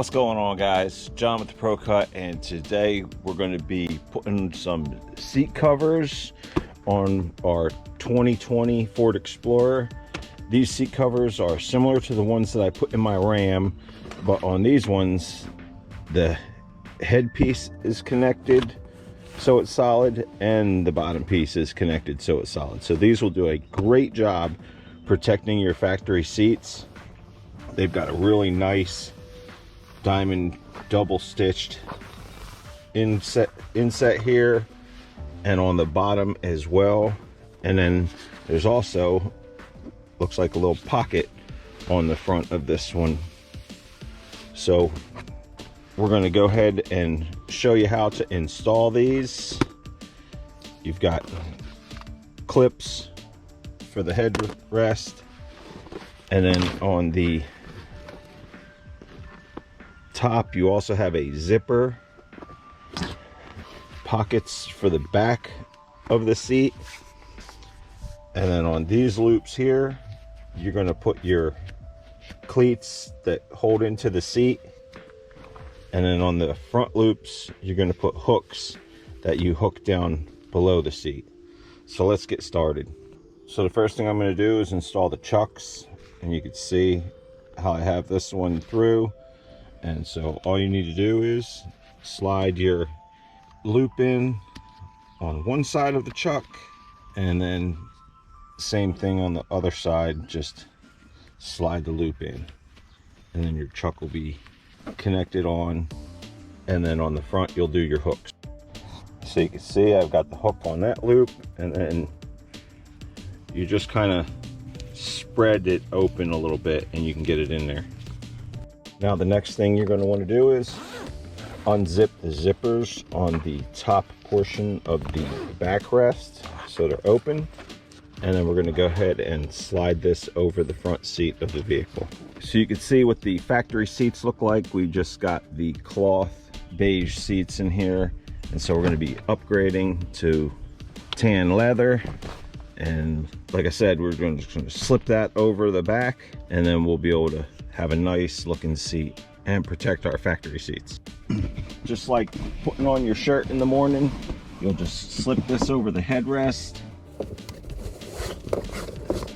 What's going on, guys? John with the ProCut, and today we're going to be putting some seat covers on our 2020 Ford Explorer. These seat covers are similar to the ones that I put in my Ram, but on these ones the headpiece is connected so it's solid and the bottom piece is connected so it's solid. So these will do a great job protecting your factory seats. They've got a really nice diamond double stitched inset here and on the bottom as well, and then there's also looks like a little pocket on the front of this one. So we're going to go ahead and show you how to install these. You've got clips for the headrest, and then on the top you also have a zipper, pockets for the back of the seat, and then on these loops here you're going to put your cleats that hold into the seat, and then on the front loops you're going to put hooks that you hook down below the seat. So let's get started. So the first thing I'm going to do is install the chucks, and you can see how I have this one through. And so all you need to do is slide your loop in on one side of the chuck, and then same thing on the other side, just slide the loop in, and then your chuck will be connected on, and then on the front you'll do your hooks. So you can see I've got the hook on that loop, and then you just kind of spread it open a little bit and you can get it in there. Now the next thing you're going to want to do is unzip the zippers on the top portion of the backrest so they're open, and then we're going to go ahead and slide this over the front seat of the vehicle. So you can see what the factory seats look like. We just got the cloth beige seats in here, and so we're going to be upgrading to tan leather. And like I said, we're going to slip that over the back, and then we'll be able to have a nice looking seat and protect our factory seats. Just like putting on your shirt in the morning, you'll just slip this over the headrest,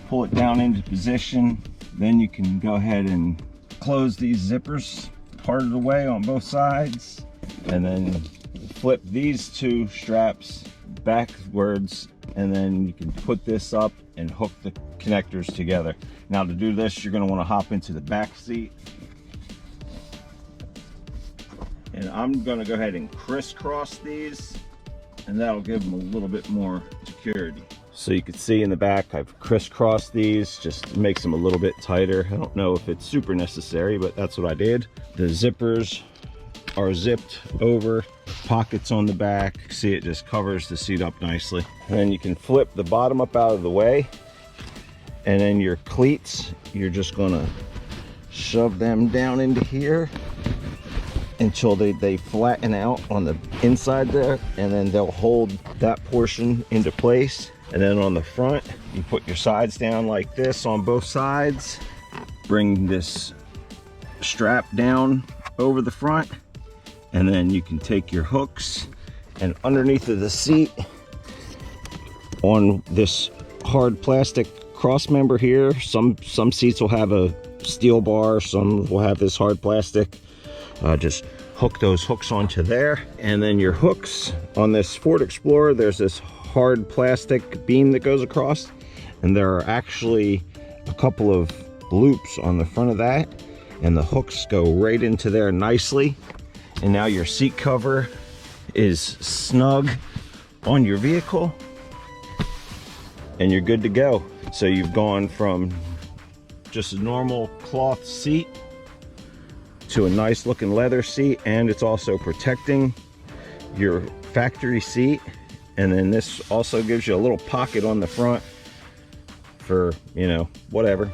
pull it down into position, then you can go ahead and close these zippers part of the way on both sides, and then flip these two straps backwards, and then you can put this up and hook the connectors together. Now to do this, you're going to want to hop into the back seat, and I'm going to go ahead and crisscross these, and that'll give them a little bit more security. So you can see in the back I've crisscrossed these, just makes them a little bit tighter. I don't know if it's super necessary, but that's what I did. The zippers are zipped over, pockets on the back. See, it just covers the seat up nicely. And then you can flip the bottom up out of the way, and then your cleats, you're just gonna shove them down into here until they flatten out on the inside there, and then they'll hold that portion into place. And then on the front, you put your sides down like this on both sides, bring this strap down over the front, and then you can take your hooks, and underneath of the seat on this hard plastic cross member here, some seats will have a steel bar, some will have this hard plastic. Just hook those hooks onto there, and then your hooks on this Ford Explorer, there's this hard plastic beam that goes across, and there are actually a couple of loops on the front of that, and the hooks go right into there nicely. And now your seat cover is snug on your vehicle, and you're good to go. So you've gone from just a normal cloth seat to a nice looking leather seat, and it's also protecting your factory seat. And then this also gives you a little pocket on the front for, you know, whatever.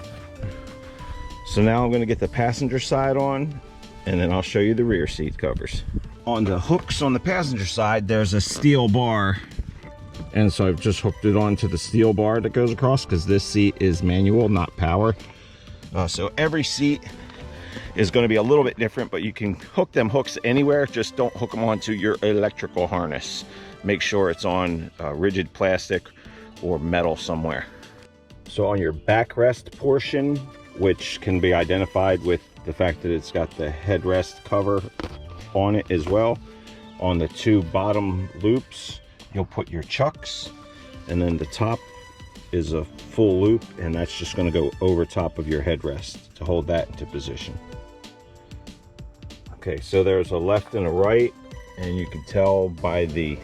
So now I'm going to get the passenger side on, and then I'll show you the rear seat covers. On the hooks on the passenger side, there's a steel bar, and so I've just hooked it onto the steel bar that goes across, because this seat is manual, not power. So every seat is going to be a little bit different, but you can hook them hooks anywhere. Just don't hook them onto your electrical harness. Make sure it's on rigid plastic or metal somewhere. So on your backrest portion, which can be identified with the fact that it's got the headrest cover on it as well, on the two bottom loops you'll put your chucks, and then the top is a full loop, and that's just going to go over top of your headrest to hold that into position. Okay, so there's a left and a right, and you can tell by the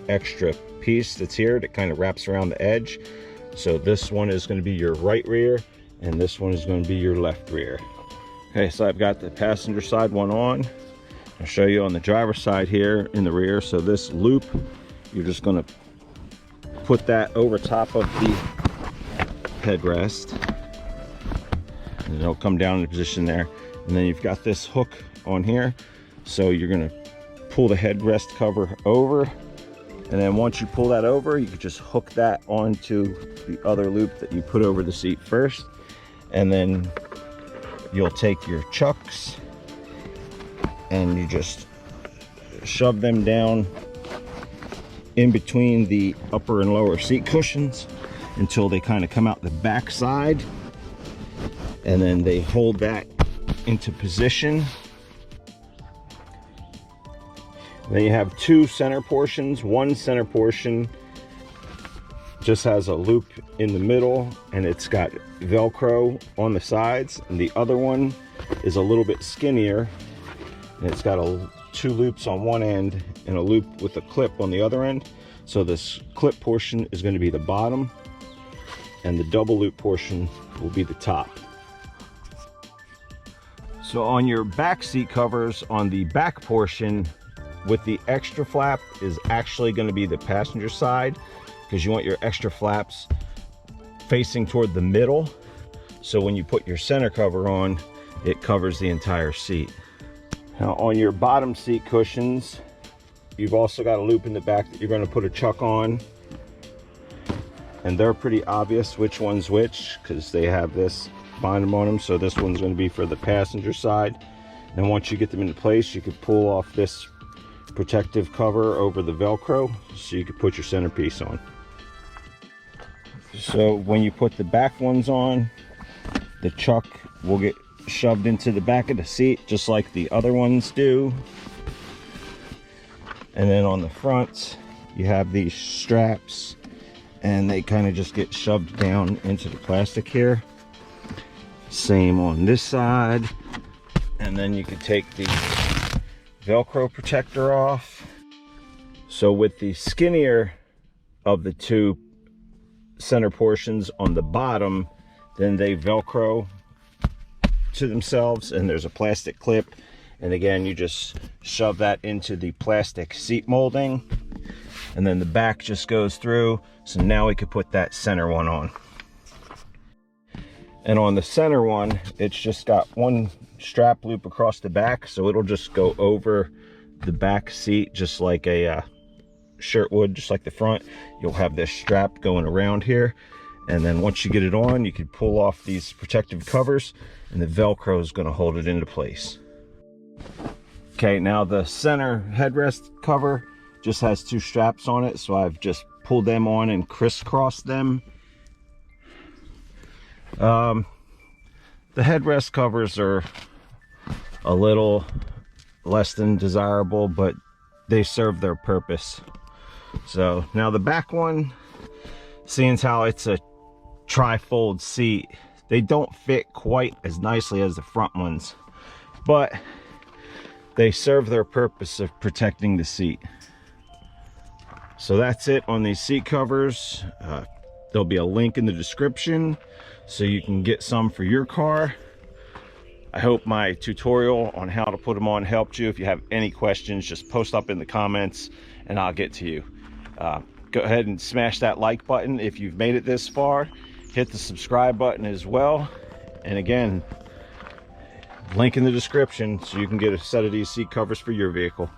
extra piece that's here that kind of wraps around the edge. So this one is going to be your right rear, and this one is going to be your left rear. Okay, so I've got the passenger side one on. I'll show you on the driver's side here in the rear. So this loop, you're just going to put that over top of the headrest, and it'll come down into position there. And then you've got this hook on here, so you're going to pull the headrest cover over, and then once you pull that over, you can just hook that onto the other loop that you put over the seat first, and then you'll take your chucks and you just shove them down in between the upper and lower seat cushions until they kind of come out the back side, and then they hold that into position. Then you have two center portions. One center portion just has a loop in the middle and it's got Velcro on the sides, and the other one is a little bit skinnier and it's got two loops on one end and a loop with a clip on the other end. So this clip portion is going to be the bottom, and the double loop portion will be the top. So on your back seat covers, on the back portion with the extra flap is actually going to be the passenger side, because you want your extra flaps facing toward the middle. So when you put your center cover on, it covers the entire seat. Now on your bottom seat cushions, you've also got a loop in the back that you're going to put a chuck on. And they're pretty obvious which one's which, because they have this bottom on them. So this one's going to be for the passenger side. And once you get them into place, you can pull off this protective cover over the Velcro so you can put your centerpiece on. So when you put the back ones on, the chuck will get shoved into the back of the seat just like the other ones do. And then on the front, you have these straps, and they kind of just get shoved down into the plastic here. Same on this side. And then you can take the Velcro protector off. So with the skinnier of the two center portions on the bottom, then they Velcro to themselves, and there's a plastic clip, and again you just shove that into the plastic seat molding, and then the back just goes through. So now we could put that center one on. And on the center one, it's just got one strap loop across the back, so it'll just go over the back seat just like a shirt would, just like the front. You'll have this strap going around here, and then once you get it on, you can pull off these protective covers, and the Velcro is going to hold it into place. Okay, now the center headrest cover just has two straps on it, so I've just pulled them on and crisscrossed them. The headrest covers are a little less than desirable, but they serve their purpose. So now the back one, seeing as how it's a tri-fold seat, they don't fit quite as nicely as the front ones, but they serve their purpose of protecting the seat. So that's it on these seat covers. There'll be a link in the description so you can get some for your car. I hope my tutorial on how to put them on helped you. If you have any questions, just post up in the comments and I'll get to you. Go ahead and smash that like button if you've made it this far. Hit the subscribe button as well. And again, link in the description so you can get a set of these seat covers for your vehicle.